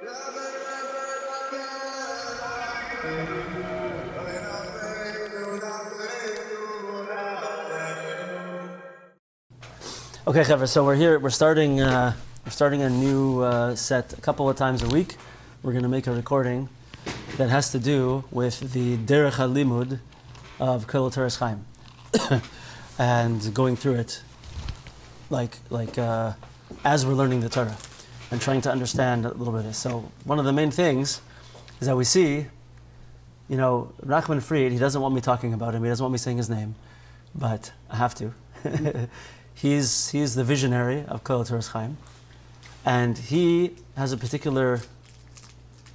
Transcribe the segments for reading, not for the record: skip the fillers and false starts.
Okay, Chevra, so we're here. We're starting a new set a couple of times a week. We're going to make a recording that has to do with the Derech HaLimud of Kollel Toras Chaim, and going through it, like as we're learning the Torah, and trying to understand a little bit of this. So one of the main things is that we see, Nachman Fried. He doesn't want me talking about him. He doesn't want me saying his name, but I have to. He's the visionary of Kollel Toras Chaim, and he has a particular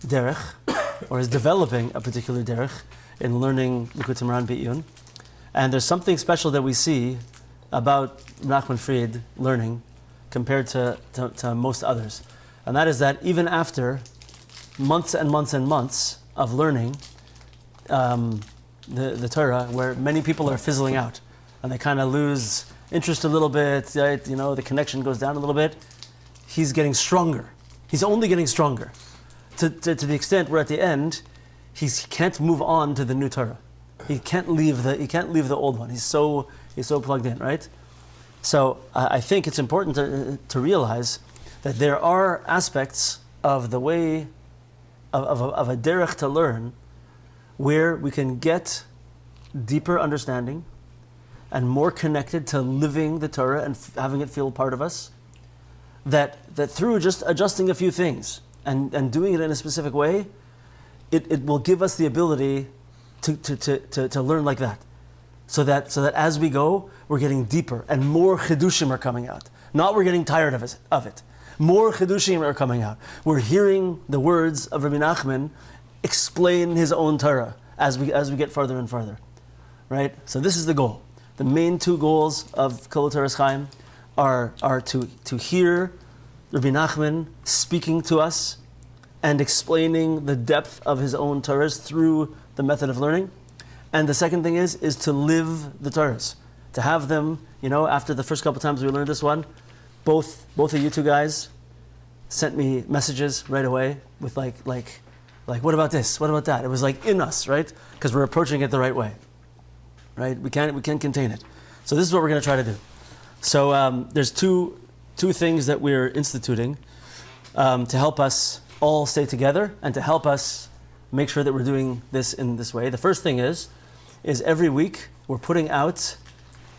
derech, or is developing a particular derech in learning Likutei Moharan Be'iyun. And there's something special that we see about Nachman Fried learning compared to most others, and that is that even after months and months and months of learning the Torah, where many people are fizzling out and they kind of lose interest a little bit, right? The connection goes down a little bit. He's getting stronger. He's only getting stronger, to the extent where at the end, he can't move on to the new Torah. He can't leave the old one. He's so plugged in, right? So I think it's important to realize that there are aspects of the way of a derech to learn where we can get deeper understanding and more connected to living the Torah and having it feel part of us, that through just adjusting a few things and doing it in a specific way, it will give us the ability to learn like that. So that as we go, we're getting deeper and more chidushim are coming out. Not we're getting tired of it. More chidushim are coming out. We're hearing the words of Rabbi Nachman explain his own Torah as we get further and further. Right? So this is the goal. The main two goals of Kollel Toras Chaim are to hear Rabbi Nachman speaking to us and explaining the depth of his own Torahs through the method of learning. And the second thing is to live the Torahs, to have them, after the first couple times we learned this one, both of you two guys sent me messages right away with like, what about this? What about that? It was like in us, right? Because we're approaching it the right way. Right? We can't contain it. So this is what we're going to try to do. So there's two things that we're instituting to help us all stay together and to help us make sure that we're doing this in this way. The first thing is every week we're putting out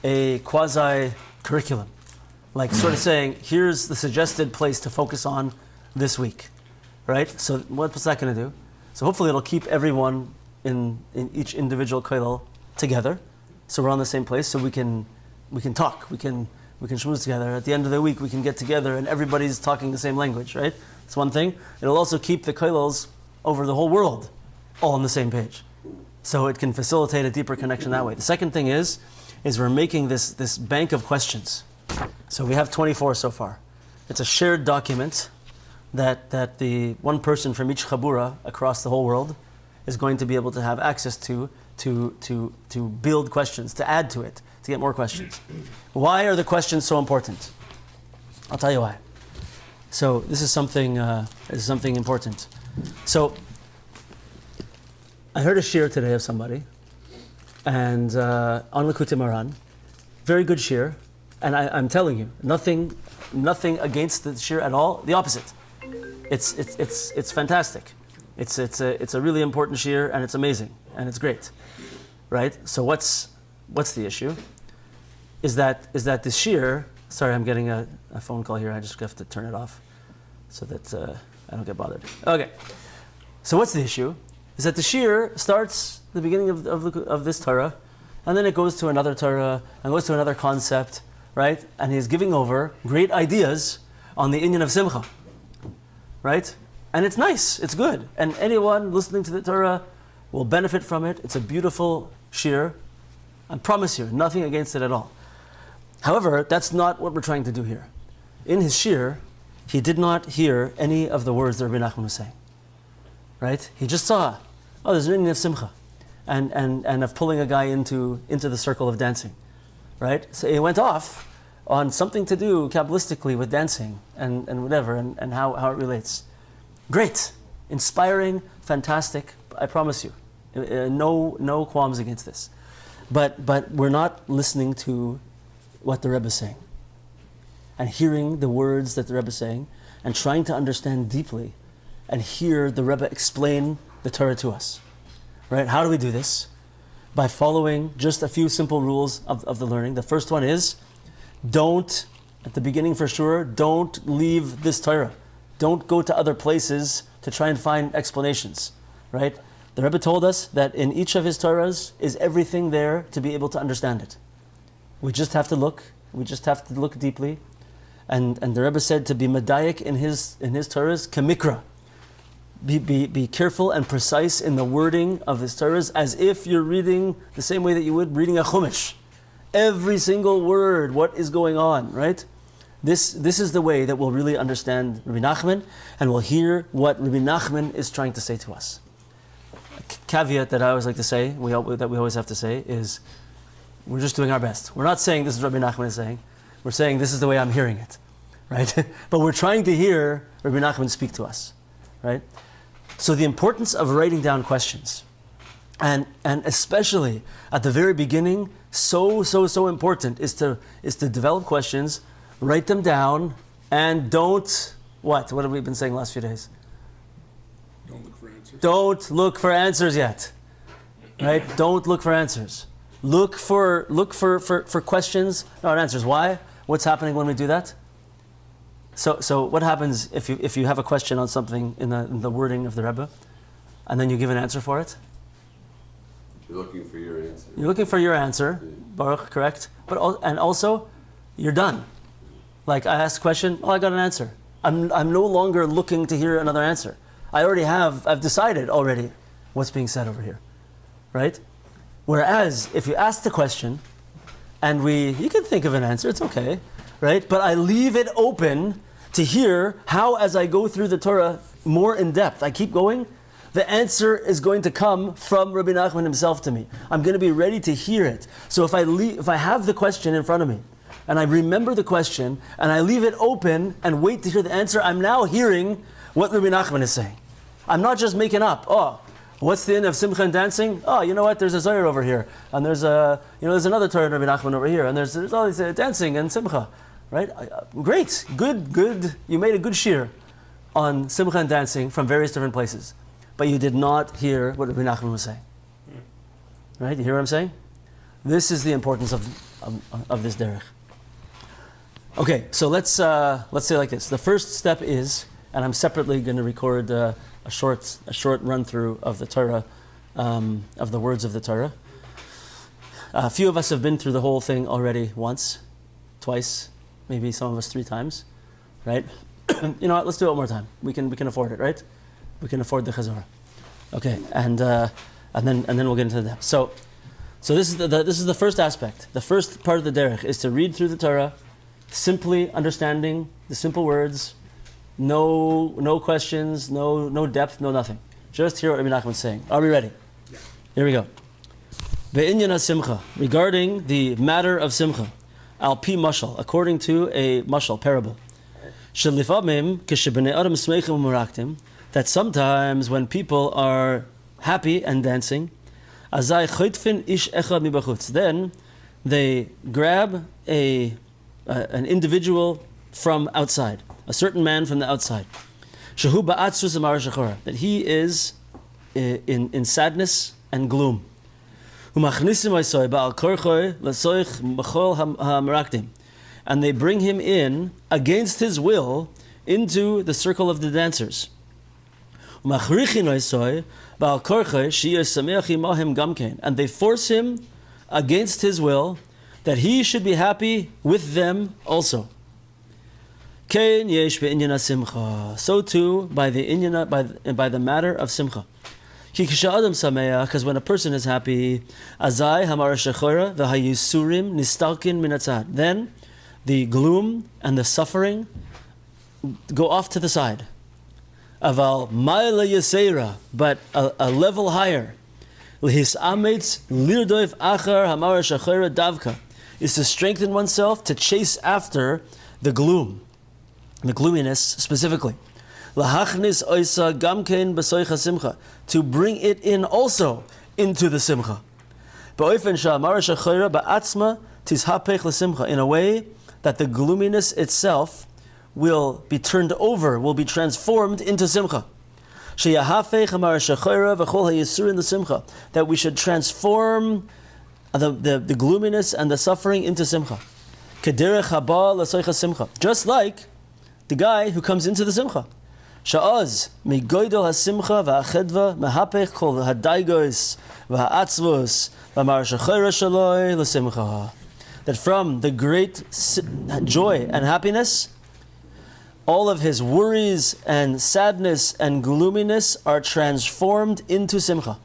a quasi curriculum, like sort of saying, here's the suggested place to focus on this week, right? So what's that going to do? So hopefully it'll keep everyone in each individual kollel together, so we're on the same place, so we can talk, we can schmooze together. At the end of the week, we can get together and everybody's talking the same language, right? That's one thing. It'll also keep the kollels over the whole world all on the same page, so it can facilitate a deeper connection that way. The second thing is we're making this bank of questions. So we have 24 so far. It's a shared document that the one person from each chabura across the whole world is going to be able to have access to build questions, to add to it, to get more questions. Why are the questions so important? I'll tell you why. So this is something important. So I heard a shiur today of somebody, and on Likutei Moharan, very good shiur, and I'm telling you, nothing against the shiur at all. The opposite. It's fantastic. It's a really important shiur, and it's amazing, and it's great, right? So what's the issue? Is that this shiur? Sorry, I'm getting a phone call here. I just have to turn it off so that I don't get bothered. Okay. So what's the issue? Is that the shiur starts the beginning of this Torah, and then it goes to another Torah and goes to another concept, right? And he's giving over great ideas on the inyan of simcha, right? And it's nice, it's good. And anyone listening to the Torah will benefit from it. It's a beautiful shiur. I promise you, nothing against it at all. However, that's not what we're trying to do here. In his shiur, he did not hear any of the words that Rabbi Nachman was saying. Right? He just saw, there's an inyan of simcha, and of pulling a guy into the circle of dancing. Right? So he went off on something to do Kabbalistically with dancing and whatever, and how it relates. Great, inspiring, fantastic. I promise you, no qualms against this. But we're not listening to what the Rebbe is saying, and hearing the words that the Rebbe is saying, and trying to understand deeply, and hear the Rebbe explain the Torah to us. Right? How do we do this? By following just a few simple rules of the learning. The first one is, don't, at the beginning for sure, don't leave this Torah. Don't go to other places to try and find explanations. Right? The Rebbe told us that in each of his Torahs is everything there to be able to understand it. We just have to look. We just have to look deeply. And the Rebbe said to be medayik in his Torahs, kamikra. Be careful and precise in the wording of his Torahs, as if you're reading the same way that you would reading a chumash. Every single word, what is going on, right? This is the way that we'll really understand Rabbi Nachman, and we'll hear what Rabbi Nachman is trying to say to us. A caveat that I always like to say, that we always have to say, is we're just doing our best. We're not saying this is what Rabbi Nachman is saying. We're saying this is the way I'm hearing it, right? But we're trying to hear Rabbi Nachman speak to us, right? So the importance of writing down questions, and especially at the very beginning, so important is to develop questions, write them down, and don't what? What have we been saying the last few days? Don't look for answers. Don't look for answers yet, right? Don't look for answers. Look for questions, not answers. Why? What's happening when we do that? So what happens if you have a question on something in the wording of the Rebbe, and then you give an answer for it? You're looking for your answer. You're looking for your answer, Baruch, correct? And also, you're done. Like I asked a question, I got an answer. I'm no longer looking to hear another answer. I've decided already what's being said over here, right? Whereas if you ask the question, and you can think of an answer, it's okay, right? But I leave it open to hear how, as I go through the Torah more in depth, I keep going, the answer is going to come from Rabbi Nachman himself to me. I'm going to be ready to hear it. So if I have the question in front of me, and I remember the question, and I leave it open and wait to hear the answer, I'm now hearing what Rabbi Nachman is saying. I'm not just making up, what's the end of Simcha and dancing? Oh, you know what? There's a shiur over here, and there's another Torah in Rabbi Nachman over here, and there's all these dancing and Simcha, right? Great, good. You made a good shiur on Simcha and dancing from various different places, but you did not hear what Rabbi Nachman was saying. Right? You hear what I'm saying? This is the importance of this derech. Okay, so let's say like this. The first step is, and I'm separately going to record a short run through of the Torah, of the words of the Torah. A few of us have been through the whole thing already once, twice, maybe some of us 3 times, right? You know what? Let's do it one more time. We can afford it, right? We can afford the chazorah. Okay, and then we'll get into the depth. So this is the first aspect. The first part of the derech is to read through the Torah, simply understanding the simple words. No questions, no depth, no nothing. Just hear what Rabbi Nachman is saying. Are we ready? Yeah. Here we go. Be'inyana simcha, regarding the matter of simcha, al pi mashal, according to a mashal parable. Shelifamim k'shebnei adam smeichim u'meraktim, that sometimes when people are happy and dancing, azai chaytfin ish echad mibachutz, then they grab an individual from outside. A certain man from the outside, shehu ba'atzrus amar shachora, that he is in sadness and gloom. Umachnisim oisoi ba'al korchoi lasoich machol ha'meraktim, and they bring him in against his will into the circle of the dancers. Umachrichin oisoi ba'al korchoi sheyeh sameach imahim gamkein, and they force him against his will that he should be happy with them also. Kein yesh be'inyana simcha. So too by the matter of simcha. Ki kisha adam sameach, because when a person is happy, azai hamar shechora v'hayisurim nistalkin minatzad. Then the gloom and the suffering go off to the side. Aval ma'ala yaseira, but a level higher. Lihis ametz lirdoif achar hamar shechora davka, is to strengthen oneself to chase after the gloom. The gloominess specifically. Lahachnis oisa gamkein b'soich simcha, to bring it in also into the simcha. Ba'ofen sha'amar shechayra ba'atzma tizhapech l'simcha, in a way that the gloominess itself will be turned over, will be transformed into simcha. Sheyahafech amar shechayra v'chol ha'yisurin l'simcha, that we should transform the gloominess and the suffering into simcha. Kederech haba l'soich simcha, just like the guy who comes into the simcha. Sha'az migoydel hasimcha va'achedva mehapech kol hadaigos va'atzvos v'amar shechayra shaloi l'simcha, that from the great joy and happiness, all of his worries and sadness and gloominess are transformed into simcha.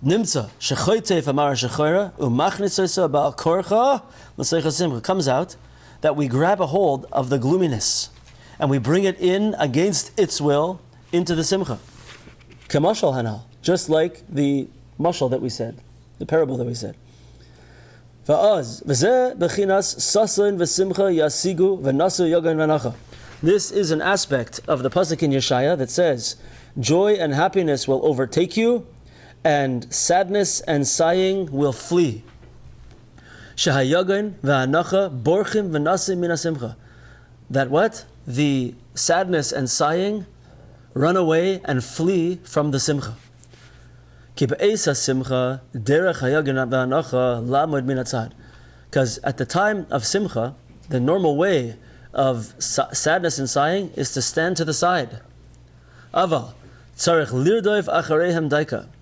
Nimtza shechoytef amar shechayra umachnisosa ba'al korcha l'soich simcha, comes out that we grab a hold of the gloominess and we bring it in against its will into the simcha. Kamashal hanal, just like the mashal that we said, the parable that we said. This is an aspect of the pasuk in Yeshaya that says, joy and happiness will overtake you, and sadness and sighing will flee. That what? The sadness and sighing run away and flee from the simcha. Because at the time of simcha, the normal way of sadness and sighing is to stand to the side.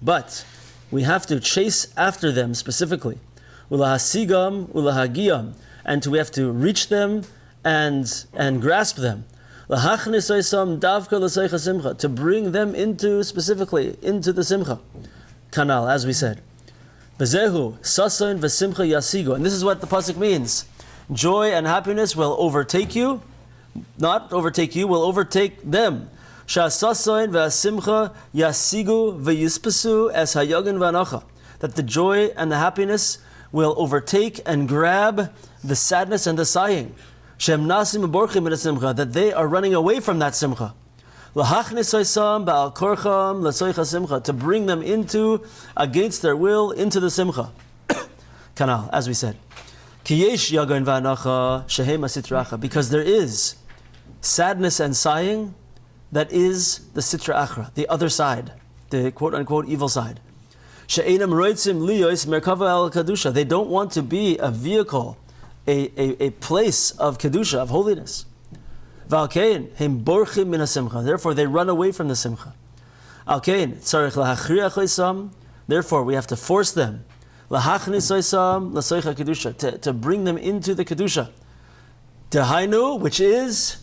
But we have to chase after them specifically. And we have to reach them and grasp them. To bring them into the simcha. Kanal, as we said. Bezehu, sason v'simcha yasigo. And this is what the pasuk means. Joy and happiness will overtake you, not overtake you, will overtake them. Sha'sason v'simcha yasigu v'yispesu es hayogan v'anacha. That the joy and the happiness will overtake and grab the sadness and the sighing. Shem nasim v'borchim min simcha, that they are running away from that simcha. To bring them into, against their will, into the simcha. Kanal, as we said. Because there is sadness and sighing that is the sitra achra, the other side, the quote-unquote evil side. They don't want to be a vehicle, a place of kedusha, of holiness. Therefore, they run away from the simcha. Therefore, we have to force them to bring them into the kedusha. Tehainu, which is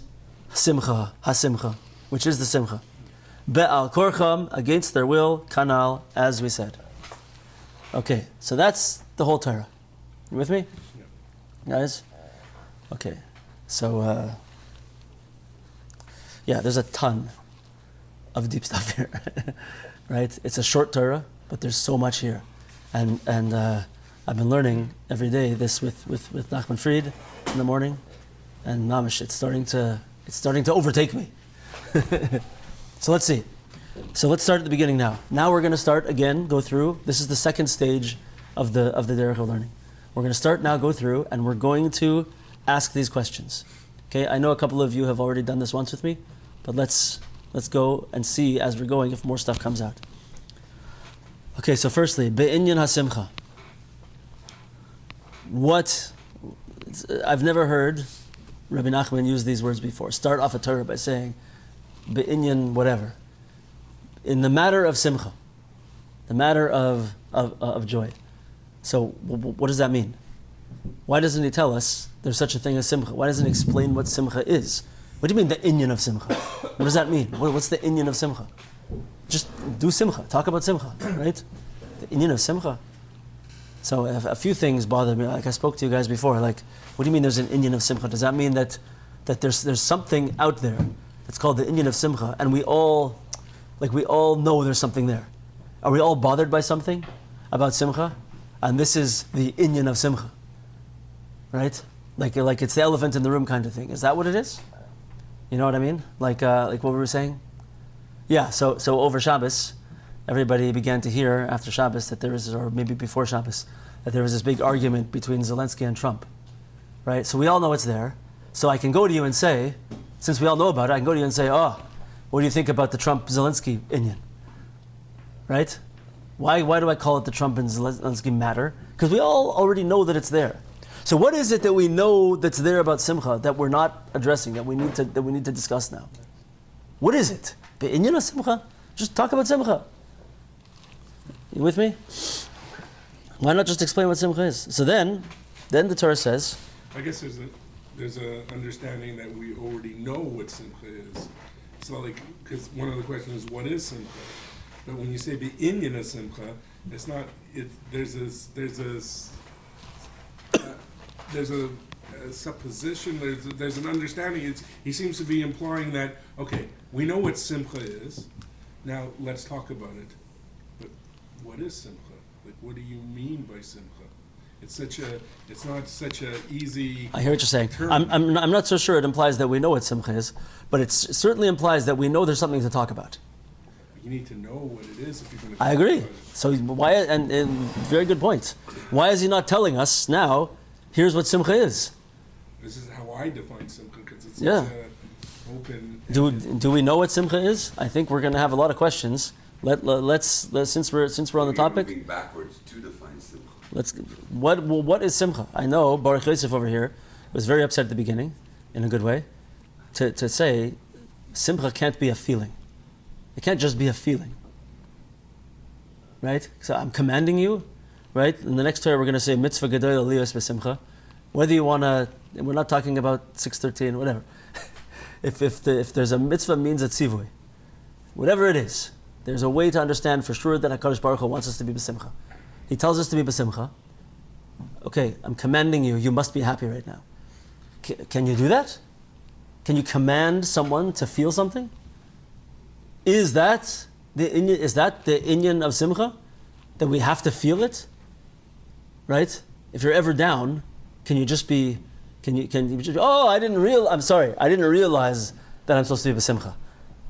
simcha, hasimcha, which is the simcha. Be'al korcham, against their will, kanal, as we said. Okay, so that's the whole Torah. You with me? Guys? Okay, so there's a ton of deep stuff here, right? It's a short Torah, but there's so much here, and I've been learning every day this with Nachman Fried in the morning, and mamish, it's starting to overtake me. So let's see. So let's start at the beginning now. Now we're going to start again, go through. This is the second stage of the Derech of learning. We're going to start now, go through, and we're going to ask these questions. Okay, I know a couple of you have already done this once with me, but let's go and see as we're going if more stuff comes out. Okay, so firstly, be'inyan hasimcha. I've never heard Rabbi Nachman use these words before. Start off a Torah by saying be'inyan whatever. In the matter of simcha, the matter of joy. So what does that mean? Why doesn't he tell us there's such a thing as simcha? Why doesn't he explain what simcha is? What do you mean the inyan of simcha? What does that mean? What's the inyan of simcha? Just do simcha. Talk about simcha, right? The inyan of simcha. So a few things bother me. Like I spoke to you guys before. Like, what do you mean there's an inyan of simcha? Does that mean that there's something out there that's called the inyan of simcha, and we all know there's something there? Are we all bothered by something about simcha? And this is the inyan of simcha, right? Like it's the elephant in the room kind of thing. Is that what it is? You know what I mean? Like what we were saying? Yeah, so over Shabbos, everybody began to hear after Shabbos that there was, or maybe before Shabbos, that there was this big argument between Zelensky and Trump. Right? So we all know it's there. So I can go to you and say, since we all know about it, I can go to you and say, oh, what do you think about the Trump-Zelensky inyan? Right? Why do I call it the Trump and Zelensky matter? Because we all already know that it's there. So what is it that we know that's there about Simcha that we're not addressing, that we need to discuss now? What is it? The inyan of Simcha? Just talk about Simcha. You with me? Why not just explain what Simcha is? So then the Torah says, I guess there's a understanding that we already know what simcha is. It's not like, because one of the questions is what is simcha, but when you say the inyan of simcha, it's not. There's a supposition. There's an understanding. He seems to be implying that okay, we know what simcha is. Now let's talk about it. But what is simcha? Like, what do you mean by simcha? It's not such a easy. I hear what you're saying. Term. I'm not so sure it implies that we know what Simcha is, but it certainly implies that we know there's something to talk about. You need to know what it is if you're going to. I agree. About it. So why? And very good point. Why is he not telling us now? Here's what Simcha is. This is how I define simcha because it's Yeah. such a open. Do we know what Simcha is? I think we're going to have a lot of questions. Let's since we're on the topic. Moving backwards to define simcha. What is Simcha? I know Baruch Yosef over here was very upset at the beginning, in a good way, to say Simcha can't be a feeling. It can't just be a feeling. Right? So I'm commanding you, right? In the next Torah we're going to say mitzvah gedolah liyos b'simcha. Whether you want to, we're not talking about 613, whatever. if there's a mitzvah means a tzivui, whatever it is, there's a way to understand for sure that HaKadosh Baruch Hu wants us to be b'simcha. He tells us to be b'simcha. Okay, I'm commanding you. You must be happy right now. Can you do that? Can you command someone to feel something? Is that the inyan of simcha? That we have to feel it? Right? If you're ever down, can you just be? Can you just? Oh, I didn't realize that I'm supposed to be b'simcha,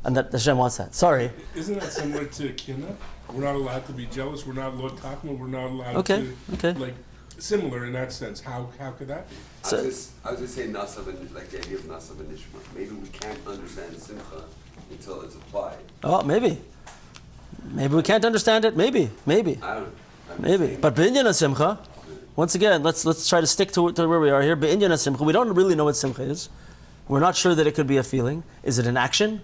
and that Hashem wants that. Sorry. Isn't that similar to kina? We're not allowed to be jealous. We're not allowed to We're not allowed to. Like similar in that sense. How could that be? I was just saying nasav and like the idea of nasav and nishma. Maybe we can't understand simcha until it's applied. Oh, maybe we can't understand it. Maybe. I don't know. Maybe. But b'inyan simcha. Once again, let's try to stick to where we are here. B'inyan simcha. We don't really know what simcha is. We're not sure that it could be a feeling. Is it an action?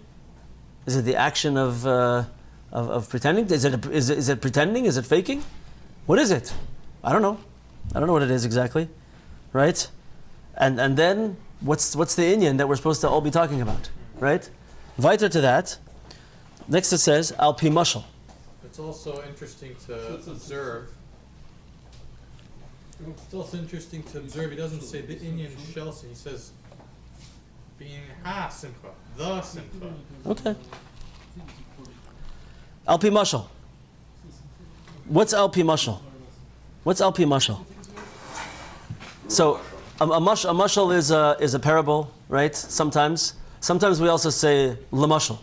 Is it the action of pretending? Is it pretending? Is it faking? What is it? I don't know. I don't know what it is exactly, right? And then what's the inyan that we're supposed to all be talking about, right? Weiter to that. Next it says al pi mashal. It's also interesting to observe. It's also interesting to observe. He doesn't say the inyan shelsi. He says being ha simcha, the simcha. Okay. Al pi mashal. What's al pi mashal? What's al pi mashal? So a mashal is a parable, right? Sometimes we also say lemashal,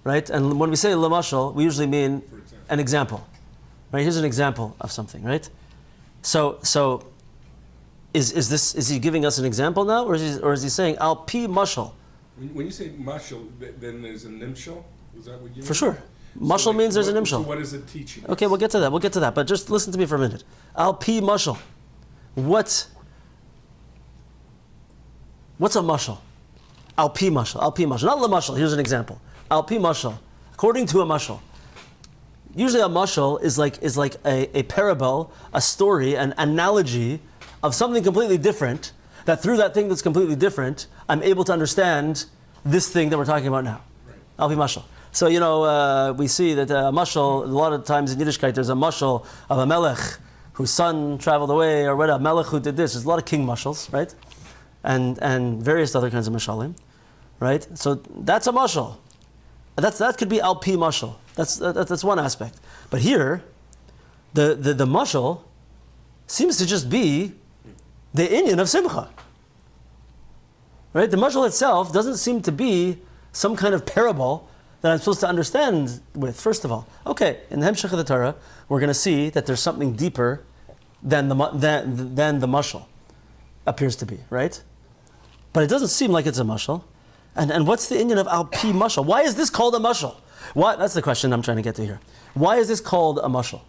right? And when we say lemashal, we usually mean an example, right? Here's an example of something, right? So is he giving us an example now, or is he saying al pi mashal? When you say mashal, then there's a nimshal. Is that what you mean? For sure. Mashal means there's a nimshal. So what is it teaching? Okay, we'll get to that. But just listen to me for a minute. Al pi mashal. What's a mashal? Al pi mashal. Not la mashal. Here's an example. Al pi mashal. According to a mashal. Usually a mashal is like a parable, a story, an analogy of something completely different, that through that thing that's completely different, I'm able to understand this thing that we're talking about now. Right. Al pi mashal. So, we see that a mashal, a lot of times in Yiddishkeit, there's a mashal of a melech whose son traveled away, or what, a melech who did this. There's a lot of king mashals, right? And various other kinds of mashalim, right? So that's a mashal. That could be al pi mashal. That's one aspect. But here, the mashal seems to just be the inyan of simcha. Right? The mashal itself doesn't seem to be some kind of parable that I'm supposed to understand with, first of all. Okay, in the Hemshech of the Torah, we're going to see that there's something deeper than the mashal appears to be, right? But it doesn't seem like it's a mashal. And what's the inyan of al-pi mashal? Why is this called a mashal? Why? That's the question I'm trying to get to here. Why is this called a mashal?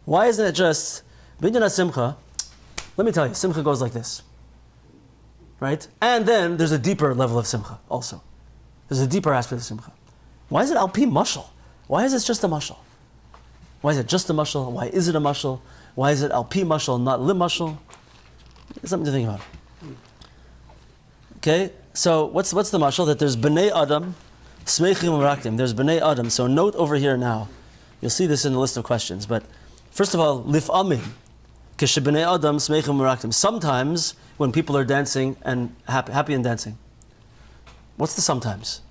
Why isn't it just binyan simcha? Let me tell you, simcha goes like this, right? And then there's a deeper level of simcha also. There's a deeper aspect of simcha. Why is it al-pi mashal? Why is it just a mashal? Why is it just a mashal? Why is it a mashal? Why is it al-pi mashal, not lim mashal? Something to think about. Okay, so what's the mashal? That there's b'nei adam, smeichim u'meraktim. There's b'nei adam. So note over here now. You'll see this in the list of questions. But first of all, lif'amim, kishe b'nei adam, smeichim u'meraktim. Sometimes when people are dancing and happy and dancing. What's the sometimes?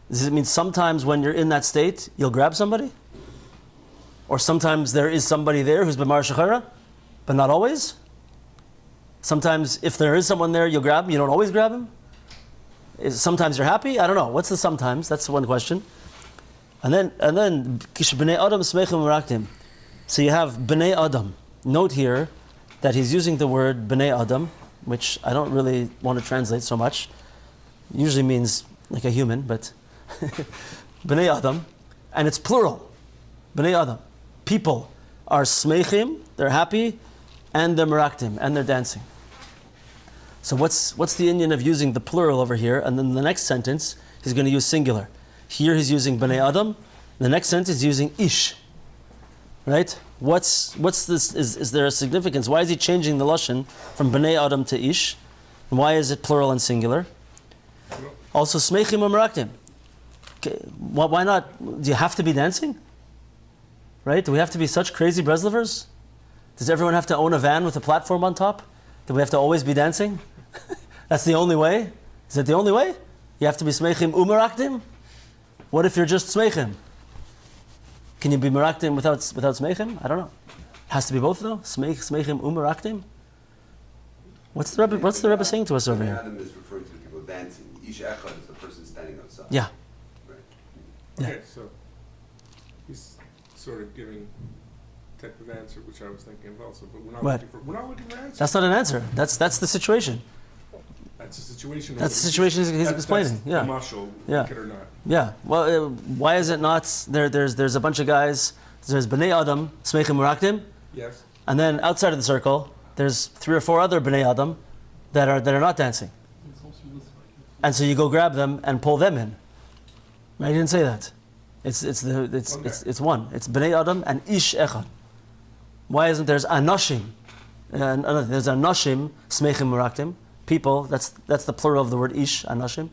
Does it mean sometimes when you're in that state, you'll grab somebody? Or sometimes there is somebody there who's b'mar shechara, but not always? Sometimes if there is someone there, you'll grab him, you don't always grab him? Sometimes you're happy? I don't know. What's the sometimes? That's one question. And then kish b'nei adam smeichim u'meraktim. So you have b'nei adam. Note here that he's using the word b'nei adam, which I don't really want to translate so much. Usually means like a human, but b'nei adam, and it's plural. B'nei adam. People are smeichim, they're happy, and they're meraktim, and they're dancing. So what's the inyan of using the plural over here? And then the next sentence, he's going to use singular. Here he's using b'nei adam. The next sentence, he's using ish. Right? What's this? Is there a significance? Why is he changing the lashon from b'nei adam to ish? And why is it plural and singular? Also, smeichim or meraktim. Okay, why not? Do you have to be dancing? Right? Do we have to be such crazy breslevers? Does everyone have to own a van with a platform on top? Do we have to always be dancing? That's the only way? Is that the only way? You have to be smeichim u'meraktim? What if you're just smeichim? Can you be meraktim without smeichim? I don't know. It has to be both though? Smeichim u'meraktim? What's the Rebbe saying to us over here? Adam is referring to people dancing. Ish echad is the person standing outside. Yeah. Right. Okay, so he's sort of giving type of answer, which I was thinking of also, but we're not What? looking for answers. That's not an answer. That's the situation. That's the situation. That's the situation he's explaining. That's Yeah. the mashal, Yeah. like it or not. Yeah. Well, why is it not? There's a bunch of guys. There's b'nei adam, smeichim meraktim, Yes. and then outside of the circle, there's 3 or 4 other b'nei adam that are not dancing. And so you go grab them and pull them in. Right? He didn't say that. It's one. It's b'nei adam and ish echad. Why isn't there's anashim? There's anashim smeichim meraktim. People. That's the plural of the word ish, anashim.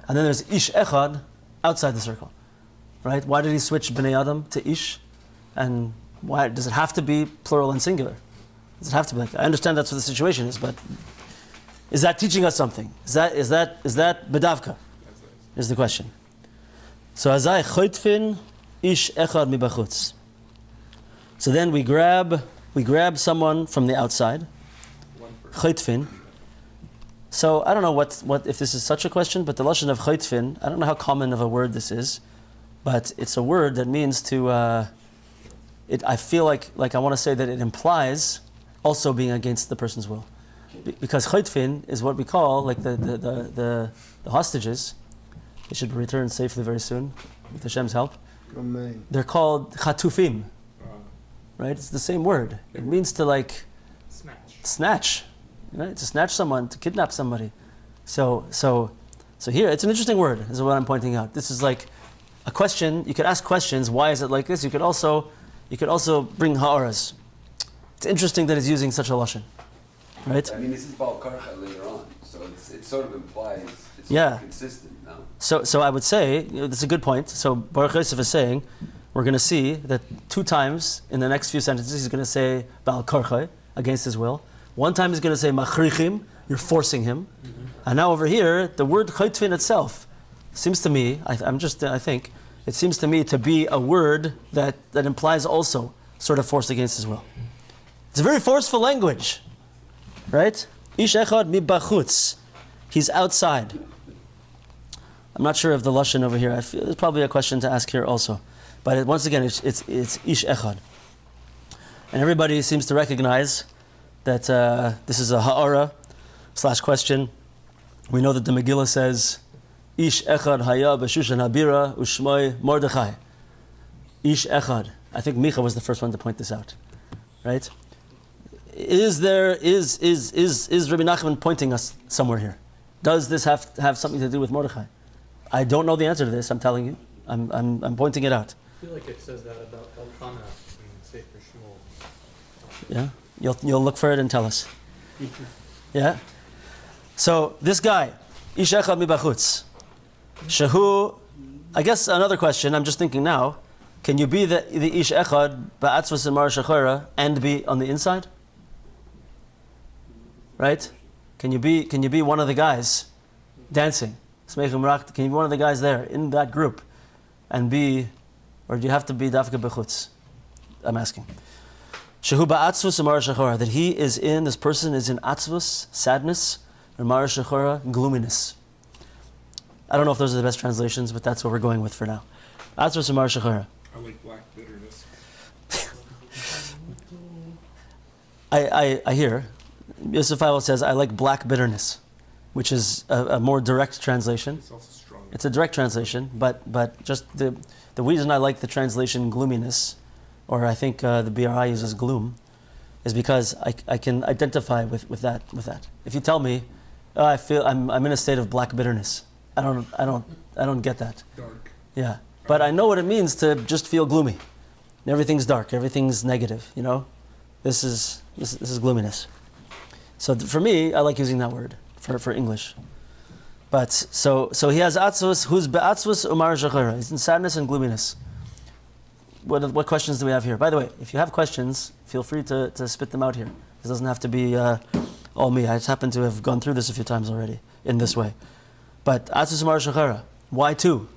And then there's ish echad outside the circle. Right? Why did he switch b'nei adam to ish? And why does it have to be plural and singular? Does it have to be like that? I understand that's what the situation is, but is that teaching us something? Is that bedavka? Is the question. So azai choitfin ish echad mibachutz. So then we grab someone from the outside. Choitfin. So I don't know what if this is such a question, but the lashon of choitfin, I don't know how common of a word this is, but it's a word that means to. I feel like I want to say that it implies also being against the person's will, because choitfin is what we call like the hostages. They should be returned safely very soon, with Hashem's help. Amen. They're called chatufim, right? It's the same word. It means to like snatch, right? To snatch someone, to kidnap somebody. So here, it's an interesting word, is what I'm pointing out. This is like a question. You could ask questions. Why is it like this? You could also bring ha'aras. It's interesting that it's using such a lashon, right? I mean, this is Baal Karcha later on, so it sort of implies it's Yeah. consistent now. So I would say, that's a good point. So Baruch Yosef is saying, we're going to see that 2 times in the next few sentences he's going to say Baal Karcha, against his will. 1 time he's going to say Machrichim, you're forcing him. And now over here, the word Choitfin itself seems to me, I think, it seems to me to be a word that implies also sort of force against his will. It's a very forceful language, right? Ish echad mibachutz. He's outside. I'm not sure of the lashon over here. I feel there's probably a question to ask here also. But once again, it's ish echad. And everybody seems to recognize that this is a ha'ara / question. We know that the Megillah says, Ish echad haya b'shushan habira u'shmoi Mordechai. Ish echad. I think Micha was the first one to point this out. Right? Is Rabbi Nachman pointing us somewhere here? Does this have something to do with Mordechai? I don't know the answer to this, I'm telling you. I'm pointing it out. I feel like it says that about Elkanah in Sefer Shmuel. Yeah? You'll look for it and tell us. Yeah? So, this guy, Ish echad mibachutz. Shehu, I guess another question, I'm just thinking now, can you be the Ish echad ba'atzvus and Mar Shechora and be on the inside? Right? Can you be one of the guys dancing? Can you be one of the guys there in that group and be, or do you have to be dafka bechutz? I'm asking. Shehu ba'atzvus and Mar Shechora, that he is in, this person is in atzvus, sadness, and Mar Shechora, gloominess. I don't know if those are the best translations, but that's what we're going with for now. Atzvus and Mar Shechora. I like black bitterness. I hear. Yosef Feivel says, I like black bitterness, which is a more direct translation. It's also strong. It's a direct translation, but just the reason I like the translation gloominess, or I think the BRI uses gloom, is because I can identify with that. If you tell me, I feel I'm in a state of black bitterness, I don't get that. Dark. Yeah, but I know what it means to just feel gloomy. Everything's dark. Everything's negative. You know, this is gloominess. So for me, I like using that word for English. But so he has atzvus, who's be'atzvus umar shachara. He's in sadness and gloominess. What questions do we have here? By the way, if you have questions, feel free to spit them out here. It doesn't have to be all me. I just happen to have gone through this a few times already in this way. But atzvus umar shachara. Why two?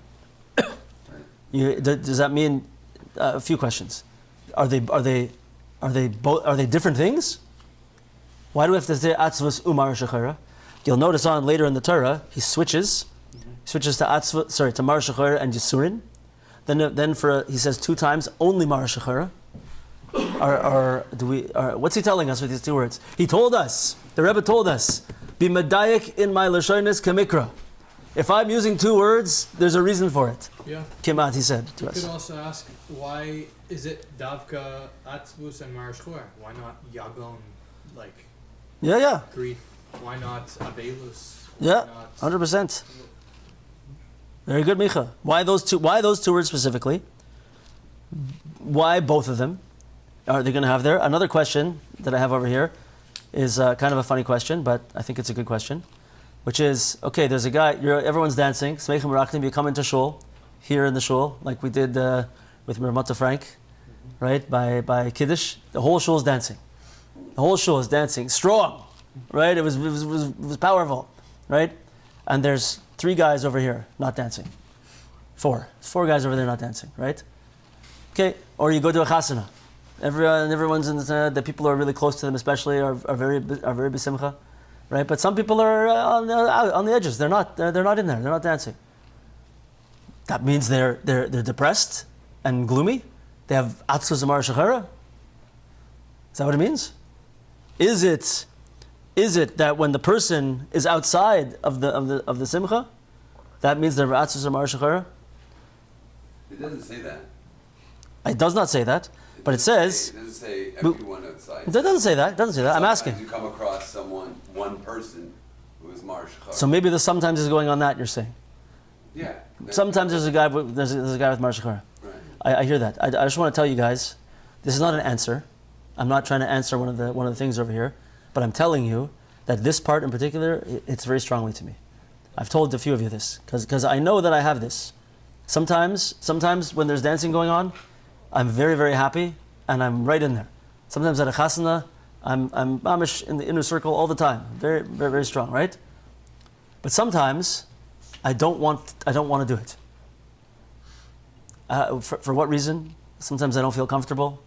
Does that mean a few questions? Are they different things? Why do we have to say atzvus umar shechara? You'll notice on later in the Torah he switches to atzvus, to mar shechara and yisurin. Then he says 2 times only mar shechara. What's he telling us with these 2 words? He told us. The Rebbe told us, "Be medayik in my lashonis kamikra." If I'm using 2 words, there's a reason for it. Yeah. Kimat, he said to us. You could also ask, why is it davka atzvus and mar shechora? Why not yagon, like Yeah. grief? Why not avelus? Yeah, 100%. Very good, Micha. Why those two words specifically? Why both of them are they going to have there? Another question that I have over here is kind of a funny question, but I think it's a good question, which is, okay, there's a guy, everyone's dancing, Smeichim Raktim, you come into shul, here in the shul, like we did with Ramata Frank, right, by Kiddush, the whole shul is dancing. The whole shul is dancing, strong, right? It was powerful, right? And there's 3 guys over here not dancing. 4. There's 4 guys over there not dancing, right? Okay, or you go to a chasana. Everyone's in the people who are really close to them, especially, are very besimcha, right? But some people are on the edges. They're not in there. They're not dancing. That means they're depressed and gloomy. They have atzvus amar shechara. Is that what it means? Is it that when the person is outside of the simcha, that means they're atzvus amar shechara? It doesn't say that. It does not say that, but it says. It doesn't say everyone outside. It doesn't say that. It doesn't say that. I'm asking. Sometimes you come across one person who is mar shechara. So maybe the sometimes is going on that you're saying. Yeah. Sometimes there's a guy with mar shechara. Right. I hear that. I just want to tell you guys, this is not an answer. I'm not trying to answer one of the things over here, but I'm telling you that this part in particular, it's very strongly to me. I've told a few of you this because I know that I have this. Sometimes when there's dancing going on, I'm very, very happy and I'm right in there. Sometimes at a chasana, I'm mamish in the inner circle all the time. Very, very, very strong, right? But sometimes I don't want to do it. For what reason? Sometimes I don't feel comfortable.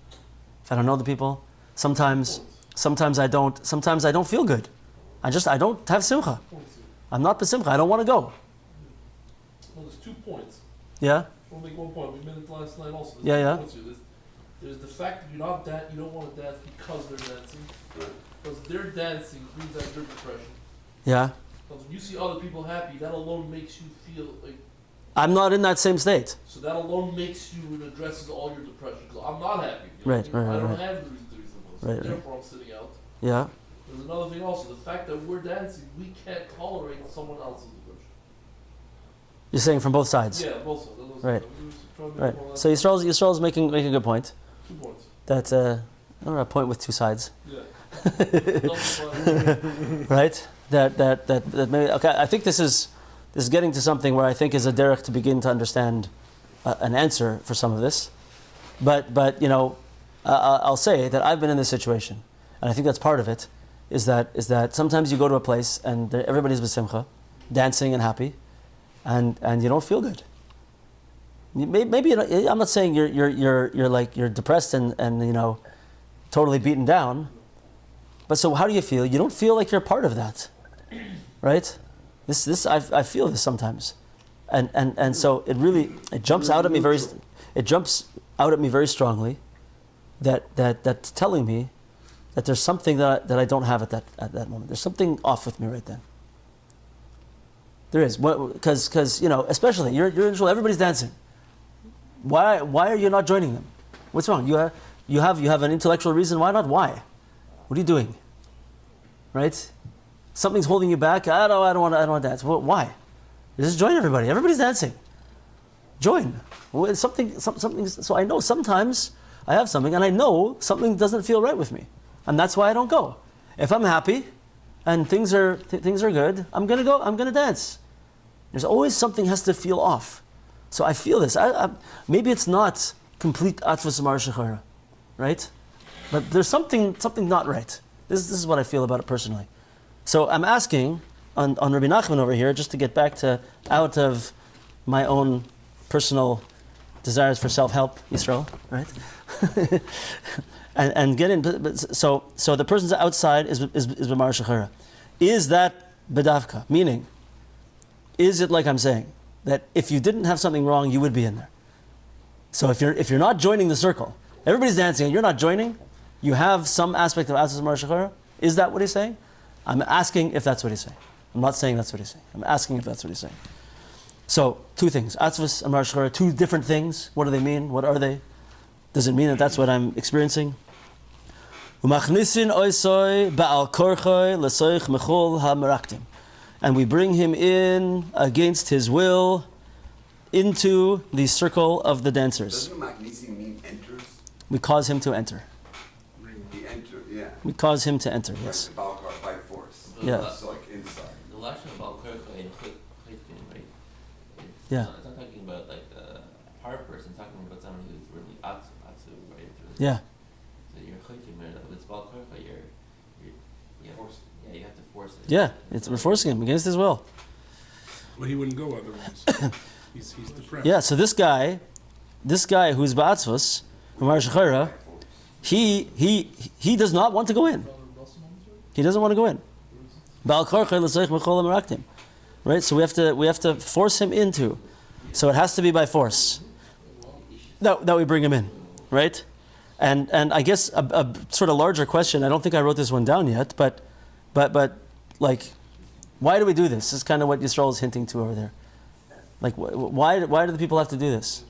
If I don't know the people, sometimes I don't feel good. I don't have simcha. I'm not besimcha. I don't want to go. Well, there's 2 points. Yeah? I'll make 1 point. We made it last night also. There's Yeah, 2 yeah. points here. There's the fact that you don't want to dance because they're dancing. Right. Because they're dancing brings out your depression. Yeah. Because when you see other people happy, that alone makes you feel like. I'm not in that same state. So that alone makes you and addresses all your depression. Because I'm not happy. You know Right, what I mean? right, I don't right. have the reason to be simple. So Right, therefore, I'm sitting out. Yeah. There's another thing also. The fact that we're dancing, we can't tolerate someone else's depression. You're saying from both sides. Yeah, both sides. Those- Right. we was trying to Right. make one So last- Yisrael's making a good point. 2 points. That I don't know, a point with 2 sides. Yeah. Double fine. Right? That maybe, okay, I think this is getting to something where I think is a derech to begin to understand an answer for some of this. But you know, I'll say that I've been in this situation, and I think that's part of it. Is that sometimes you go to a place and everybody's b'simcha, dancing and happy, and you don't feel good. Maybe you know, I'm not saying you're depressed and you know, totally beaten down. But so how do you feel? You don't feel like you're part of that, right? This I feel this sometimes, and so it jumps out at me very strongly, that's telling me that there's something that I don't have at that moment. There's something off with me right then. There is, because you know, especially you're in Israel, everybody's dancing. Why are you not joining them? What's wrong? You have an intellectual reason. Why not? Why? What are you doing? Right? Something's holding you back. I don't want to dance. Well, why? Just join everybody. Everybody's dancing. Join. Well, something. So I know sometimes I have something, and I know something doesn't feel right with me, and that's why I don't go. If I'm happy, and things are good, I'm gonna go. I'm gonna dance. There's always something has to feel off. So I feel this. Maybe it's not complete atzvus marshachara, right? But there's something not right. This is what I feel about it personally. So I'm asking on Rabbi Nachman over here, just to get back to out of my own personal desires for self-help, Yisrael, right? and get in. So the person's outside is b'mar shechara. Is that bedavka? Meaning, is it like I'm saying that if you didn't have something wrong, you would be in there? So if you're not joining the circle, everybody's dancing and you're not joining, you have some aspect of atzvus b'mar shechara. Is that what he's saying? I'm asking if that's what he's saying. I'm not saying that's what he's saying. I'm asking if that's what he's saying. So 2 things: atzvus and b'mar shechara, 2 different things. What do they mean? What are they? Does it mean that that's what I'm experiencing? And we bring him in against his will into the circle of the dancers. Doesn't magnesium mean enters? We cause him to enter. He enter, yeah. We cause him to enter, yes. By force. Yeah. So like inside. The lashon about korcha and chaytin, right? Yeah. It's not talking about like a hard person. It's talking about someone who's really atzu, right? Yeah. So you're chaytin, right? With bal korcha, Force. yeah, you have to force it. Yeah, we're forcing him against his will. Well, he wouldn't go otherwise. He's depressed. Yeah, so this guy who's ba'atzvus, b'mar shechara, he does not want to go in. He doesn't want to go in. Ba'al korcha l'soich mechol ha'meraktim. Right? So we have to force him into. So it has to be by force that we bring him in. Right? And I guess a sort of larger question, I don't think I wrote this one down yet, but like, why do we do this? This is kind of what Yisrael is hinting to over there. Like, why do the people have to do this?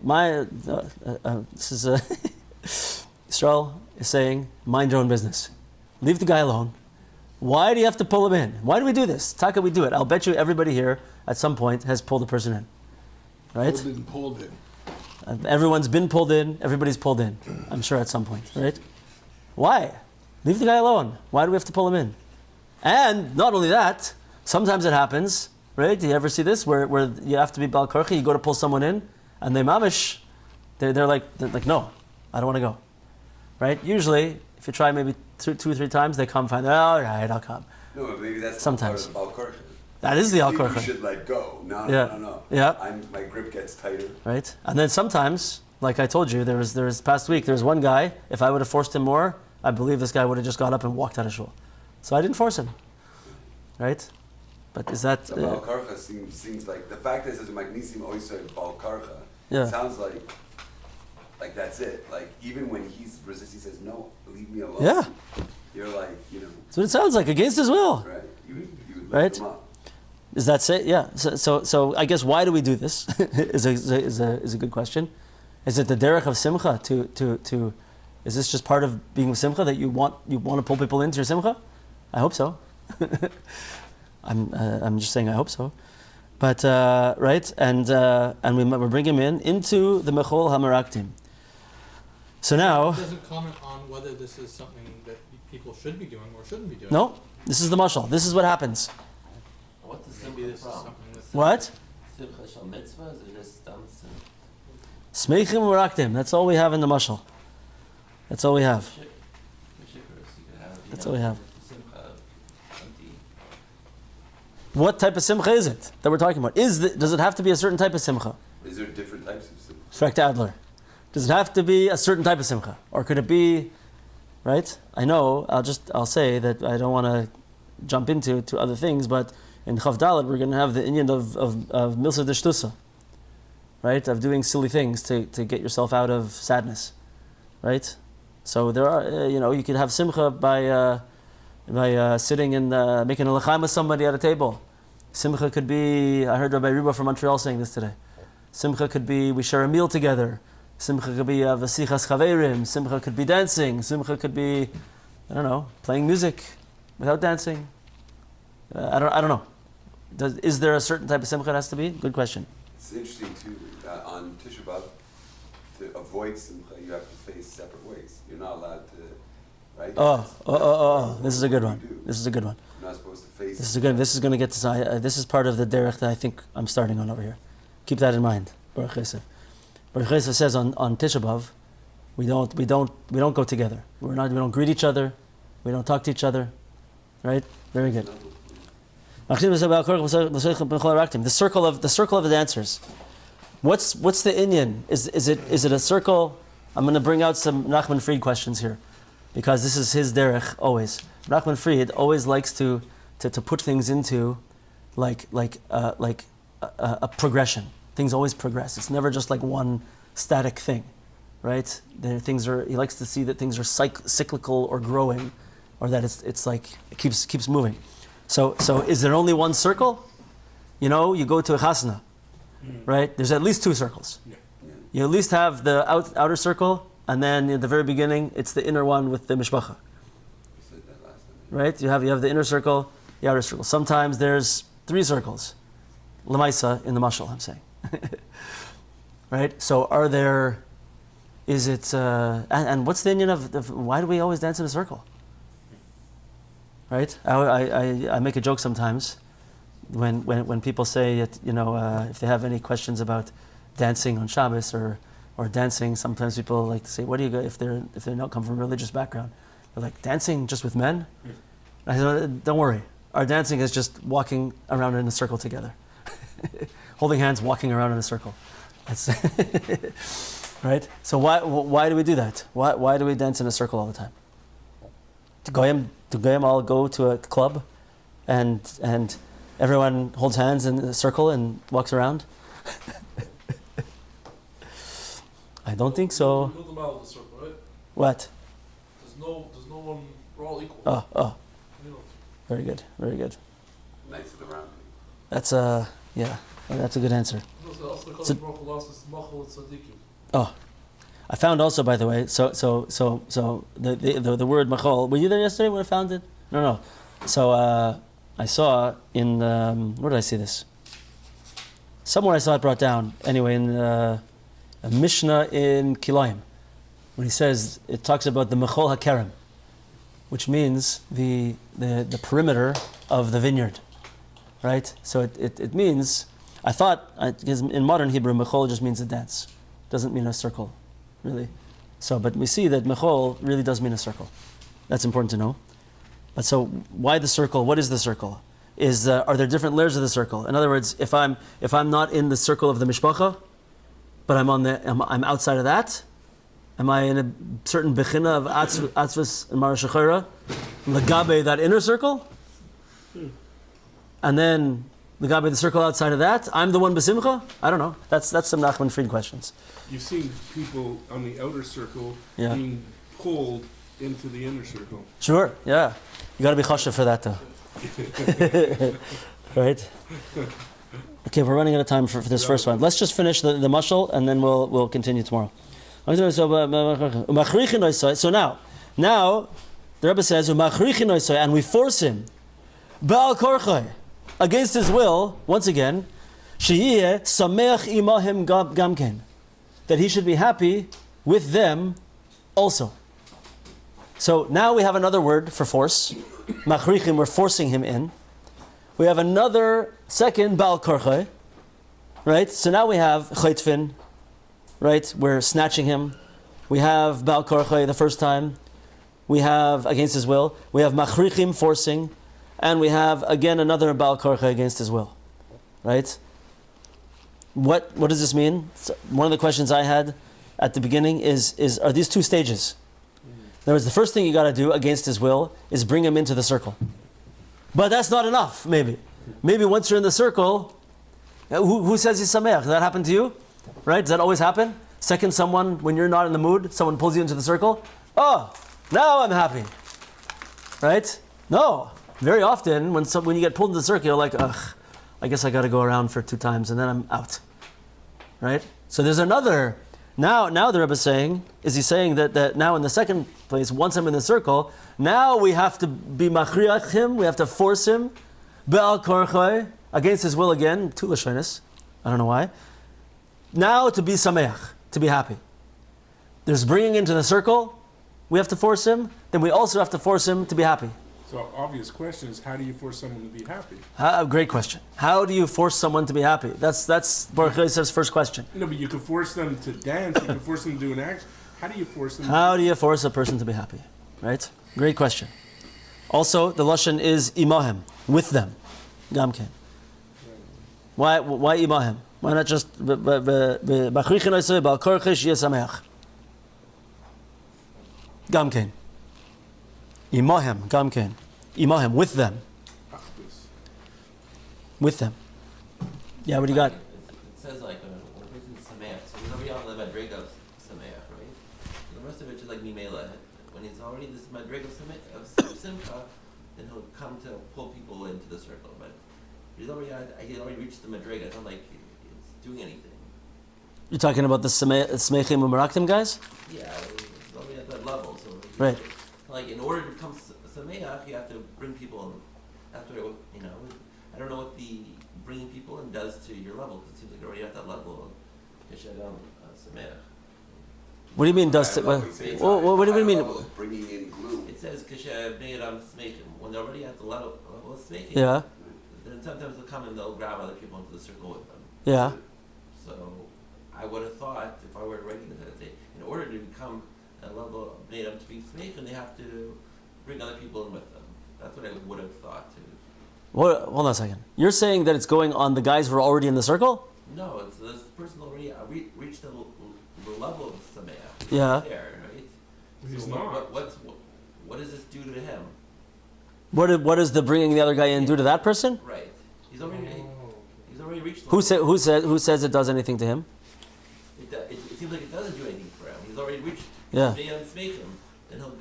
Mind your own business. This is Yisrael is saying, mind your own business. Leave the guy alone. Why do you have to pull him in? Why do we do this? How can we do it? I'll bet you everybody here at some point has pulled a person in. Right? Pulled in. Everyone's been pulled in. Everybody's pulled in. I'm sure at some point. Right? Why? Leave the guy alone. Why do we have to pull him in? And not only that, sometimes it happens, right? Do you ever see this where you have to be bal korcha, you go to pull someone in, and they mamish, they're like, no, I don't want to go. Right? Usually, if you try maybe 2 or 3 times, they come fine. All right, I'll come. No, but maybe that's Sometimes. part of the Bal Korcha. That is the al You korcha. should let go. No. Yeah. My grip gets tighter. Right? And then sometimes, like I told you, there was past week, there was one guy, if I would have forced him more, I believe this guy would have just got up and walked out of shul. So I didn't force him. Right? But is that... The Baal Karcha seems like, the fact that it says Magnesim always said Baal Karcha, Yeah. it sounds like that's it. Like, even when he's resisting, he says, no, leave me alone. Yeah. You're like, That's what it sounds like, against his will. right, you would lift Right? him up. Is that say? Yeah. So I guess why do we do this? is a good question. Is it the derech of simcha to? Is this just part of being with simcha that you want to pull people into your simcha? I hope so. I'm just saying I hope so. But right, and we bring him into the mechol hamaraktim. So now, It doesn't comment on whether this is something that people should be doing or shouldn't be doing. no, this is the mashal. This is what happens. What's the Maybe simcha this is from? something that's What? Simcha shal mitzvah, is it just dance and Smeichim uraktim. That's all we have in the mashal. That's all we have. shik? The shikers you could have. That's all we have. Simcha, empty. What type of simcha is it that we're talking about? Does it have to be a certain type of simcha? Is there different types of simcha? Frekt Adler. Does it have to be a certain type of simcha? Or could it be, right? I know, I'll say that I don't want to jump into other things, but in Chav Dalet we're going to have the inyan of milsa d'shtusa, right? Of doing silly things to get yourself out of sadness, right? So there are, you could have simcha by sitting and making a l'chaim with somebody at a table. Simcha could be, I heard Rabbi Ruba from Montreal saying this today. Simcha could be we share a meal together. Simcha could be vasichas chaverim. Simcha could be dancing. Simcha could be, I don't know, playing music without dancing. I don't know. Is there a certain type of simcha it has to be? Good question. It's interesting too, on Tisha B'Av, to avoid simcha, you have to face separate ways. You're not allowed to, right? Oh. This is a good one. This is a good one. You're not supposed to face. This is going to get to. This is part of the derech that I think I'm starting on over here. Keep that in mind. Baruch Chesed. Baruch Chesed says on Tisha B'Av, we don't go together. We don't greet each other. We don't talk to each other. Right? Very good. The circle of the dancers. What's the inyan? Is it a circle? I'm going to bring out some Nachman Fried questions here, because this is his derech always. Nachman Fried always likes to put things into like a progression. Things always progress. It's never just like one static thing, right? He likes to see that things are cyclical or growing, or that it's like it keeps moving. So is there only one circle? You go to a chasna, right? There's at least two circles. Yeah. You at least have the outer circle, and then at the very beginning, it's the inner one with the mishpacha, You said that last time. right? You have the inner circle, the outer circle. Sometimes there's three circles, lemaisa in the mashal. I'm saying, right? So is it? And what's the inyan of why do we always dance in a circle? Right? I make a joke sometimes when people say that, if they have any questions about dancing on Shabbos or dancing, sometimes people like to say, what do you go if they don't come from a religious background? They're like, dancing just with men? I said, don't worry. Our dancing is just walking around in a circle together. Holding hands, walking around in a circle. That's right? So why do we do that? Why do we dance in a circle all the time? To Goyim all go to a club and everyone holds hands in a circle and walks around? I don't think so. We build them out of the circle, right? What? There's no one. We're all equal. Oh, You know, very good, very good. Knights of the Round Table. That's that's a good answer. that's also So- the Baruch Hu is machal tzaddikim. Oh, I found also, by the way. So the word machal. Were you there yesterday when I found it? No. So I saw in where did I see this? Somewhere I saw it brought down. Anyway, in a Mishnah in Kilayim, when he says it talks about the machol hakerem, which means the perimeter of the vineyard, right? So it means. I thought because in modern Hebrew machol just means a dance, doesn't mean a circle. Really. But we see that mechol really does mean a circle. That's important to know. But so why the circle? What is the circle? Are there different layers of the circle? In other words, if I'm not in the circle of the mishpacha, but I'm outside of that, am I in a certain bechina of atzvus and marashachara, lagabe that inner circle? and then the guy by the circle outside of that, I'm the one b'simcha? I don't know. That's some Nachman Fried questions. You've seen people on the outer circle Yeah. being pulled into the inner circle. Sure, yeah. You got to be chashav for that, though. Right? Okay, we're running out of time for this first one. Let's just finish the mashal, and then we'll continue tomorrow. So now the Rebbe says, and we force him, Baal korchai, against his will, once again, sheyeh sameach imahim gamken, that he should be happy with them also. So now we have another word for force. Machrichim, we're forcing him in. We have another second Baal korchai, right? So now we have chaytfin, right? We're snatching him. We have Baal korchai the first time. We have against his will. We have machrichim, forcing. And we have, again, another Baal korchai against his will. Right? What does this mean? So one of the questions I had at the beginning is are these two stages? In other words, the first thing you got to do against his will is bring him into the circle. But that's not enough, maybe. Maybe once you're in the circle, who says he's sameach? Does that happen to you? Right? Does that always happen? Second, someone, when you're not in the mood, someone pulls you into the circle. Oh, now I'm happy. Right? No. Very often, when you get pulled into the circle, you're like, ugh, I guess I got to go around for 2 times and then I'm out. Right? So there's another. Now the Rebbe is saying, that now in the second place, once I'm in the circle, now we have to be machriach him, we have to force him, be'al korchai, against his will again, tu l'shvenis, I don't know why. Now to be sameach, to be happy. There's bringing into the circle, we have to force him, then we also have to force him to be happy. So obvious question is, how do you force someone to be happy? Great question. How do you force someone to be happy? That's Baruch Yosef's first question. No, but you can force them to dance, you can force them to do an action. How do you force them? How do you force a person to be happy? Right? Great question. Also, the lashon is imahem, with them. Gamken. Why imahem? Why not just b'achrichin oisei b'al korchesh yesameach? Gamken. Imahem, gamken. Imahem, with them. With them. Yeah, what do you got? It says like when a person's sameach, so he's already on the madrega of sameach, right? The rest of it is like mimela. When he's already this madrega of simcha, then he'll come to pull people into the circle. But he already reached the madrega. It's not like it's doing anything. You're talking about the smechim u'meraktim guys? Yeah, it's already at that level. So Right. Like in order to become sameach, you have to bring people in. After I don't know what the bringing people in does to your level. It seems like you're already at that level of sameach. What do you mean does to, what do you mean? Bringing in glue. It says when they're already at the level of smeachim. Yeah. Then sometimes they'll come and they'll grab other people into the circle with them. Yeah. So I would have thought if I were writing that in order to become a level of made up to be smeachim, they have to bring other people in with them. That's what I would have thought too. Hold on a second. You're saying that it's going on the guys who are already in the circle? No, it's this person already reached the level of sameach. Yeah. There, right? He's So not. what does this do to him? What does the bringing the other guy in do to that person? Right. He's already reached. The Who level. says it does anything to him? It seems like it doesn't do anything for him. He's already reached. Yeah. Then he'll go.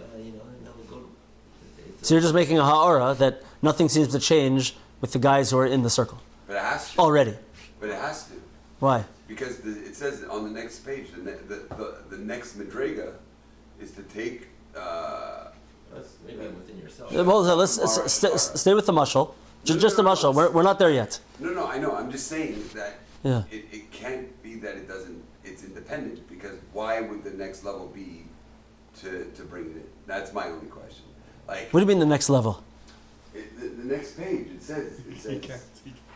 So you're just making a ha'ara that nothing seems to change with the guys who are in the circle But it has to. already. But it has to. Why? Because it says on the next page, the next madrega is to take. That's maybe within yourself. Well, let's stay with the mashal. Just the mashal. We're not there yet. No, I know. I'm just saying that Yeah. it can't be that it doesn't. It's independent because why would the next level be to bring it in? That's my only question. Like, What do you mean the next level? the next page, it says.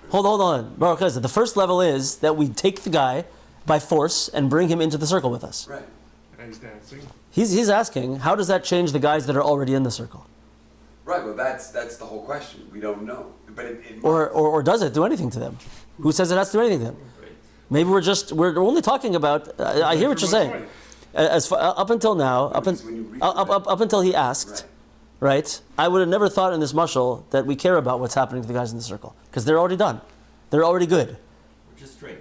Hold on. Baruch Hashem. The first level is that we take the guy by force and bring him into the circle with us. Right. And he's dancing. He's asking, how does that change the guys that are already in the circle? Right. Well, that's the whole question. We don't know, but it Or does it do anything to them? Who says it has to do anything to them? Maybe we're only talking about. I hear what you're saying. Up until now, up until he asked, right? I would have never thought in this mashal that we care about what's happening to the guys in the circle because they're already done. They're already good. Which is strange.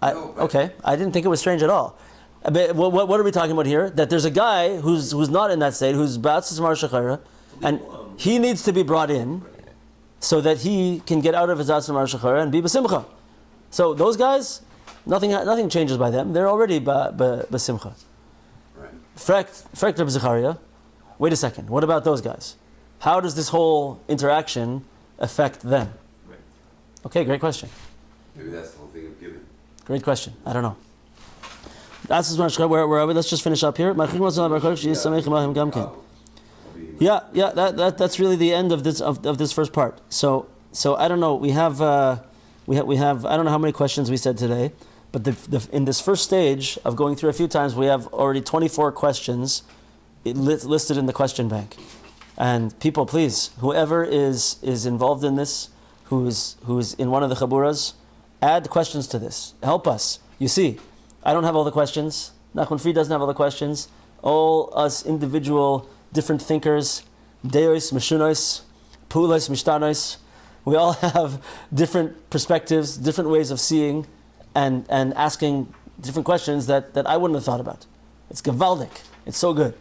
Okay, I didn't think it was strange at all. But what are we talking about here? That there's a guy who's not in that state, who's ba'atzis mar shechara, and he needs to be brought in so that he can get out of his ba'atzis mar shechara and be b'simcha. So those guys, nothing changes by them. They're already b'simcha. Right. Frekt Reb Zechariah. Wait a second. What about those guys? How does this whole interaction affect them? Right. Okay, great question. Maybe that's the whole thing of giving. Great question. I don't know. That's where are we? Let's just finish up here. Yeah, that's really the end of this first part. So I don't know. We have I don't know how many questions we said today, but in this first stage of going through a few times, we have already 24 questions listed in the question bank. And people, please, whoever is involved in this, who's in one of the chaburas, add questions to this. Help us. You see, I don't have all the questions. Nachman Fried doesn't have all the questions. All us individual different thinkers, deos, meshunos, pulos, mishtanos, we all have different perspectives, different ways of seeing and asking different questions that I wouldn't have thought about. It's gewaldic. It's so good.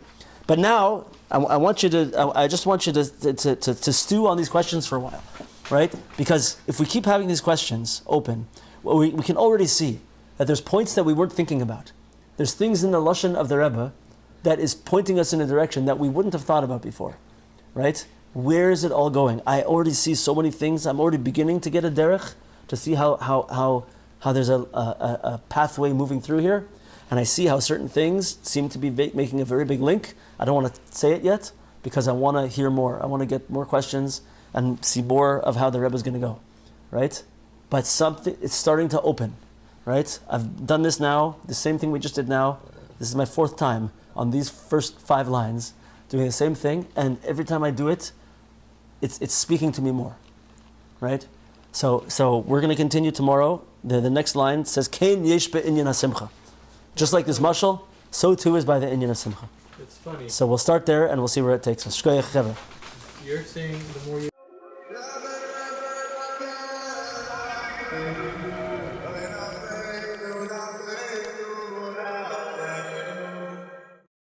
But now, I just want you to stew on these questions for a while, right? Because if we keep having these questions open, well, we can already see that there's points that we weren't thinking about. There's things in the Lashon of the Rebbe that is pointing us in a direction that we wouldn't have thought about before, right? Where is it all going? I already see so many things. I'm already beginning to get a derech, to see how there's a pathway moving through here. And I see how certain things seem to be making a very big link. I don't want to say it yet because I want to hear more. I want to get more questions and see more of how the Rebbe is going to go, right? But it's starting to open, right? I've done this now, the same thing we just did now. This is my 4th time on these first 5 lines, doing the same thing, and every time I do it, it's speaking to me more, right? So we're going to continue tomorrow. The next line says, Kein yesh be'inyan hasimcha. Just like this mashal, so too is by the inyan hasimcha. It's funny. So we'll start there and we'll see where it takes us. Shkoyach Chevra. You're saying the more you